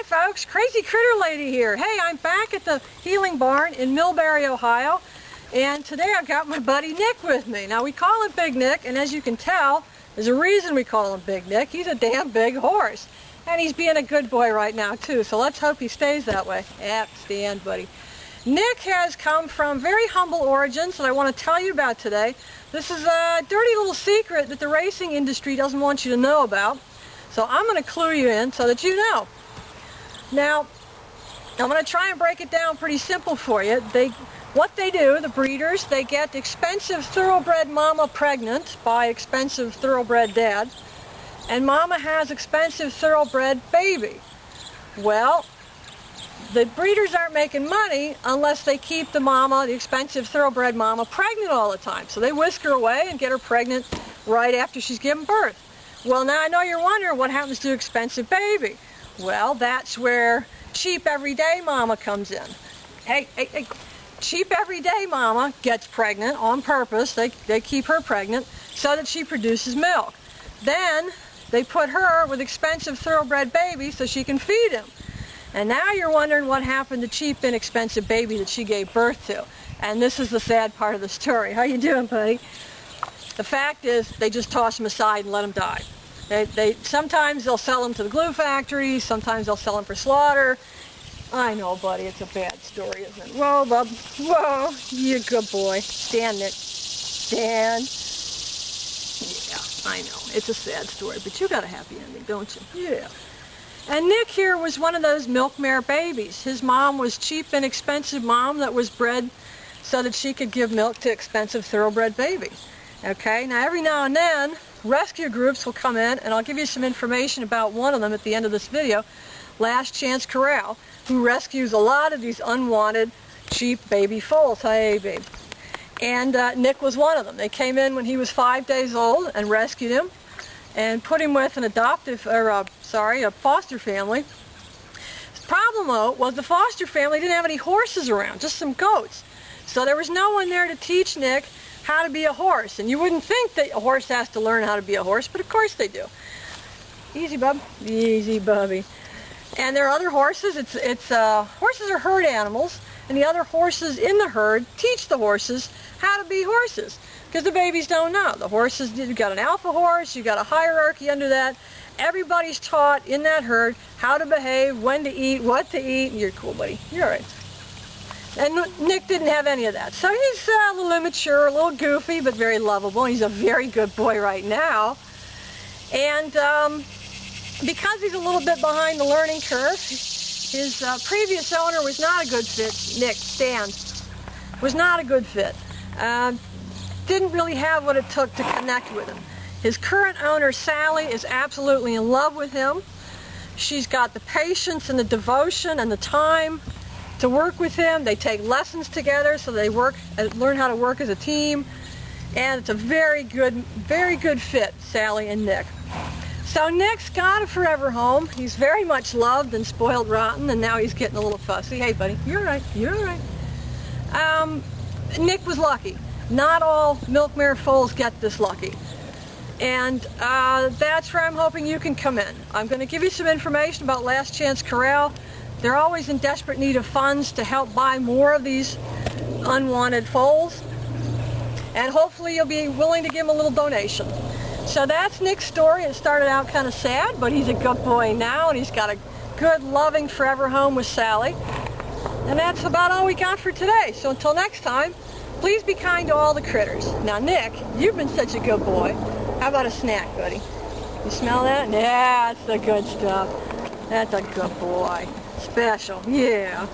Hi folks, Crazy Critter Lady here. Hey, I'm back at the Healing Barn in Millbury, Ohio, and today I've got my buddy Nick with me. Now we call him Big Nick, and as you can tell, there's a reason we call him Big Nick. He's a damn big horse, and he's being a good boy right now too, so let's hope he stays that way. Stand, buddy. Nick has come from very humble origins that I want to tell you about today. This is a dirty little secret that the racing industry doesn't want you to know about, so I'm going to clue you in so that you know. Now, I'm going to try and break it down pretty simple for you. What they do, the breeders, they get expensive thoroughbred mama pregnant by expensive thoroughbred dad, and mama has expensive thoroughbred baby. Well, the breeders aren't making money unless they keep the mama, the expensive thoroughbred mama, pregnant all the time. So they whisk her away and get her pregnant right after she's given birth. Well, now I know you're wondering what happens to expensive baby. Well, that's where cheap everyday mama comes in. Hey, cheap everyday mama gets pregnant on purpose. They keep her pregnant so that she produces milk. Then they put her with expensive thoroughbred baby so she can feed him. And now you're wondering what happened to cheap, inexpensive baby that she gave birth to. And this is the sad part of the story. How you doing, buddy? The fact is, they just toss him aside and let him die. Sometimes they'll sell them to the glue factory, sometimes they'll sell them for slaughter. I know, buddy, it's a bad story, isn't it? Whoa, bub. Whoa, you good boy. Stand, Nick. Stand. Yeah, I know. It's a sad story, but you got a happy ending, don't you? Yeah. And Nick here was one of those milk mare babies. His mom was cheap, inexpensive mom that was bred so that she could give milk to expensive thoroughbred baby. Okay, now every now and then, rescue groups will come in, and I'll give you some information about one of them at the end of this video, Last Chance Corral, who rescues a lot of these unwanted, cheap baby foals. Hey, babe. And Nick was one of them. They came in when he was 5 days old and rescued him and put him with an a foster family. The problem, though, was the foster family didn't have any horses around, just some goats. So there was no one there to teach Nick how to be a horse. And you wouldn't think that a horse has to learn how to be a horse, but of course they do. Easy, bub. Easy, bubby. And there are other horses. Horses are herd animals, and the other horses in the herd teach the horses how to be horses, because the babies don't know. The horses, you've got an alpha horse, you've got a hierarchy under that. Everybody's taught in that herd how to behave, when to eat, what to eat. You're cool, buddy. You're all right. And Nick didn't have any of that. So he's a little immature, a little goofy, but very lovable. He's a very good boy right now. And because he's a little bit behind the learning curve, his previous owner was not a good fit. Nick, Stan, was not a good fit. Didn't really have what it took to connect with him. His current owner, Sally, is absolutely in love with him. She's got the patience and the devotion and the time to work with him. They take lessons together, so they learn how to work as a team, and it's a very good fit, Sally and Nick. So Nick's got a forever home. He's very much loved and spoiled rotten, and now he's getting a little fussy. Hey, buddy, you're all right. You're all right. Nick was lucky. Not all milk mare foals get this lucky. And that's where I'm hoping you can come in. I'm going to give you some information about Last Chance Corral. They're always in desperate need of funds to help buy more of these unwanted foals. And hopefully you'll be willing to give them a little donation. So that's Nick's story. It started out kind of sad, but he's a good boy now, and he's got a good, loving, forever home with Sally. And that's about all we got for today. So until next time, please be kind to all the critters. Now, Nick, you've been such a good boy. How about a snack, buddy? You smell that? Yeah, that's the good stuff. That's a good boy. Special, yeah.